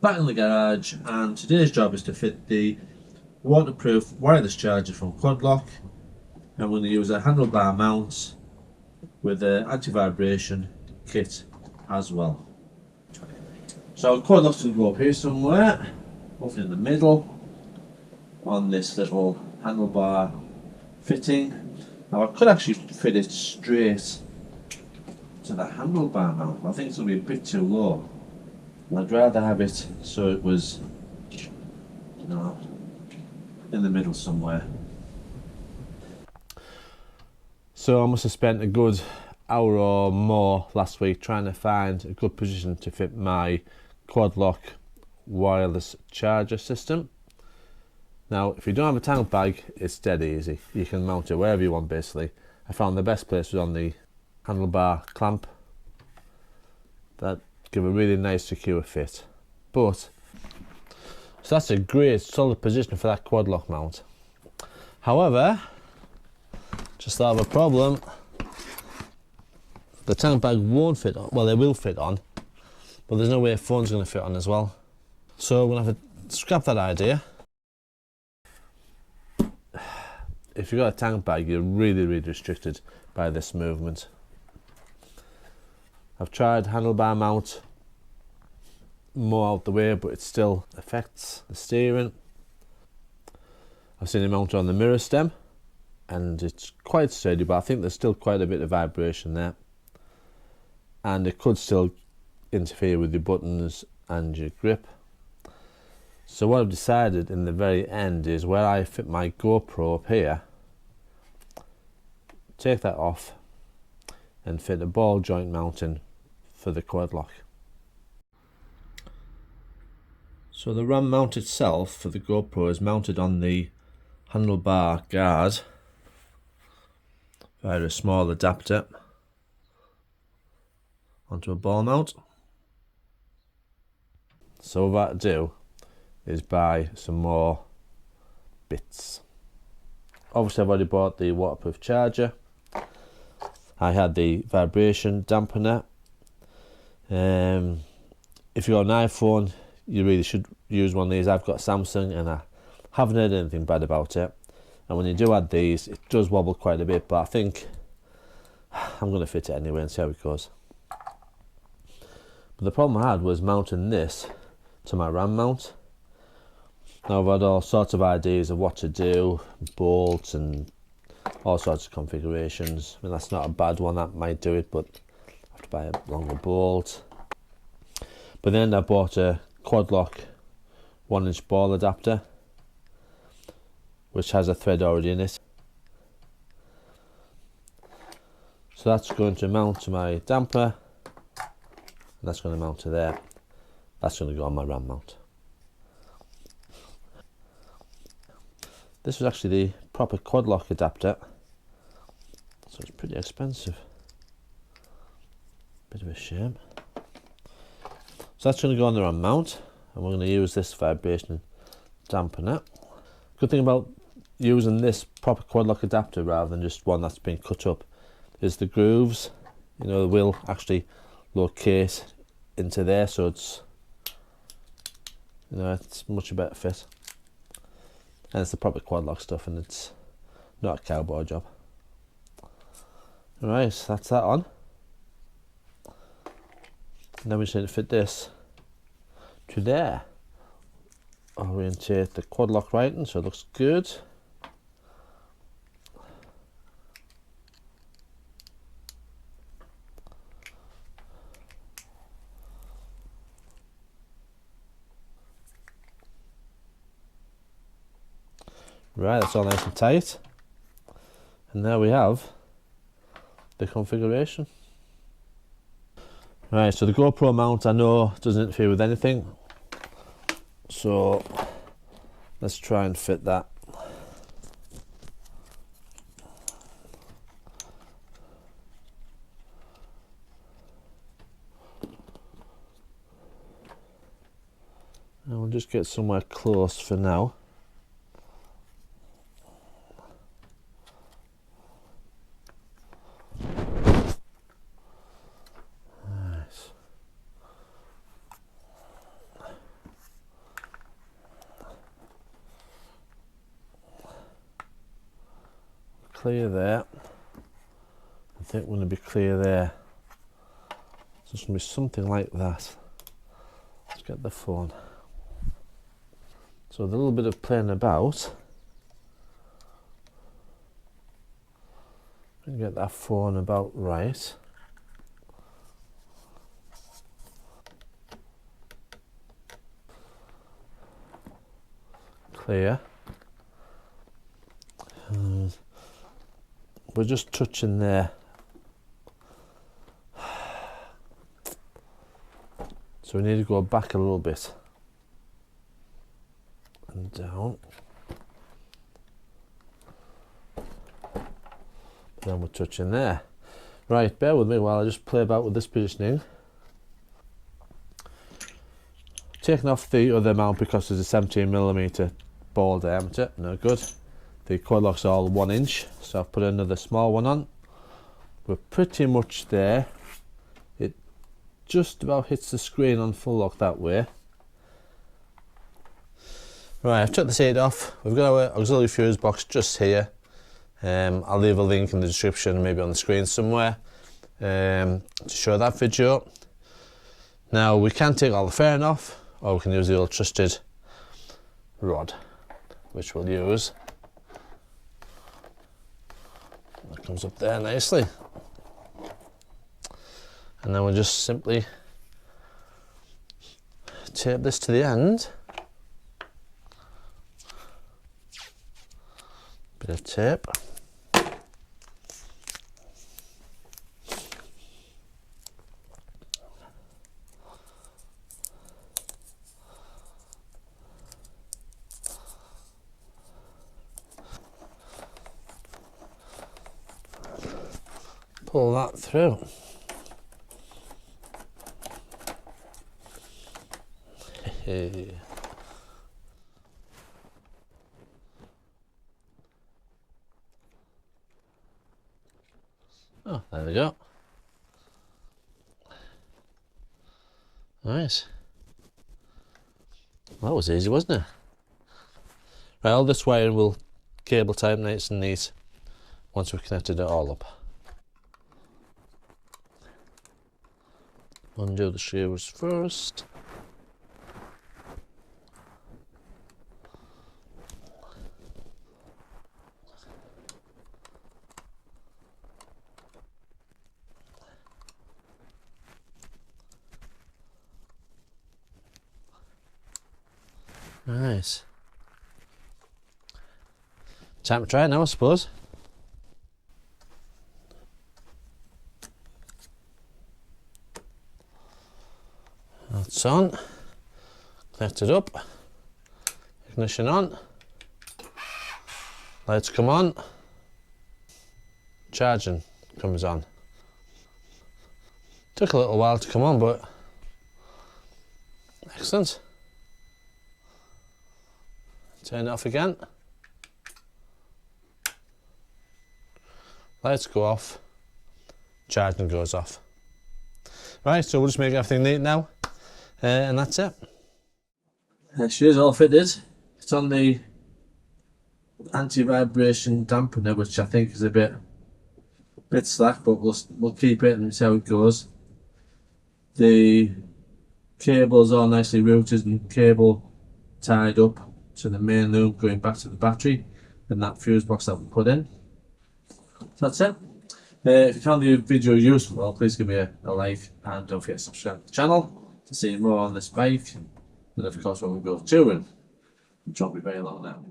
Back in the garage, and today's job is to fit the waterproof wireless charger from Quadlock. And we're going to use a handlebar mount with an anti-vibration kit as well. So Quadlock's going to go up here somewhere, hopefully in the middle, on this little handlebar fitting. Now I could actually fit it straight to the handlebar mount, but I think it's going to be a bit too low. I'd rather have it so it was, you know, in the middle somewhere. So I must have spent a good hour or more last week trying to find a good position to fit my Quadlock wireless charger system. Now, if you don't have a tank bag, it's dead easy. You can mount it wherever you want, basically. I found the best place was on the handlebar clamp. That give a really nice secure fit. So that's a great solid position for that Quadlock mount. However, just have a problem. The tank bag won't fit on. Well, they will fit on, but there's no way a phone's going to fit on as well. So we'll have to scrap that idea. If you've got a tank bag, you're really restricted by this movement. I've tried handlebar mount more out the way, but it still affects the steering. I've seen it mounted on the mirror stem, and it's quite steady, but I think there's still quite a bit of vibration there, and it could still interfere with your buttons and your grip. So what I've decided in the very end is where I fit my GoPro up here, take that off and fit a ball joint mounting for the Quadlock. So the RAM mount itself for the GoPro is mounted on the handlebar guard via a small adapter onto a ball mount. So what I do is buy some more bits. Obviously I've already bought the waterproof charger. I had the vibration dampener. If you've got an iPhone, you really should use one of these. I've got Samsung and I haven't heard anything bad about it. And when you do add these, it does wobble quite a bit, but I think I'm going to fit it anyway and see how it goes. But the problem I had was mounting this to my RAM mount. Now I've had all sorts of ideas of what to do, bolts and all sorts of configurations. I mean, that's not a bad one, that might do it, but I have to buy a longer bolt. But then I bought a Quadlock 1-inch ball adapter, which has a thread already in it. So that's going to mount to my damper, and that's going to mount to there. That's going to go on my RAM mount. This was actually the proper Quadlock adapter, so it's pretty expensive. Bit of a shame. So that's going to go on the RAM mount, and we're going to use this vibration dampener. Good thing about using this proper Quadlock adapter rather than just one that's been cut up is the grooves, you know, will actually locate into there, so it's, you know, it's much a better fit. And it's the proper Quadlock stuff, and it's not a cowboy job. Right, so that's that on. And then we just need to fit this to there. Orientate the Quadlock writing so it looks good. Right, that's all nice and tight. And there we have the configuration. Right, so the GoPro mount I know doesn't interfere with anything. So let's try and fit that. And we'll just get somewhere close for now. clear there. I think we're going to be clear there. So it's going to be something like that. Let's get the phone. So a little bit of playing about. And get that phone about right. Clear. And we're just touching there. So we need to go back a little bit. And down. Then we're touching there. Right, bear with me while I just play about with this positioning. Taking off the other mount because there's a 17mm ball diameter, no good. The quad lock's all 1 inch, so I've put another small one on. We're pretty much there. It just about hits the screen on full lock that way. Right, I've took the seat off. We've got our auxiliary fuse box just here. I'll leave a link in the description, maybe on the screen somewhere, to show that video. Now we can take all the fairing off, or we can use the old trusted rod, which we'll use. That comes up there nicely. And then we'll just simply tape this to the end. Bit of tape. Pull that through. Oh, there we go. Nice. Well, that was easy, wasn't it? Right, all this wiring will cable tie nice and neat once we've connected it all up. Undo the screws first. Nice. Time to try it now, I suppose. That's on. Connect it up. Ignition on. Lights come on. Charging comes on. Took a little while to come on, but excellent. Turn it off again. Lights go off. Charging goes off. Right, so we'll just make everything neat now. And that's it. She is all fitted. It's on the anti-vibration dampener, which I think is a bit slack, but we'll keep it and see how it goes. The cable's all nicely routed and cable tied up to the main loom going back to the battery and that fuse box that we put in. So that's it. If you found the video useful, please give me a like and don't forget to subscribe to the channel to see more on this bike, and of course when we go touring, which won't be very long now.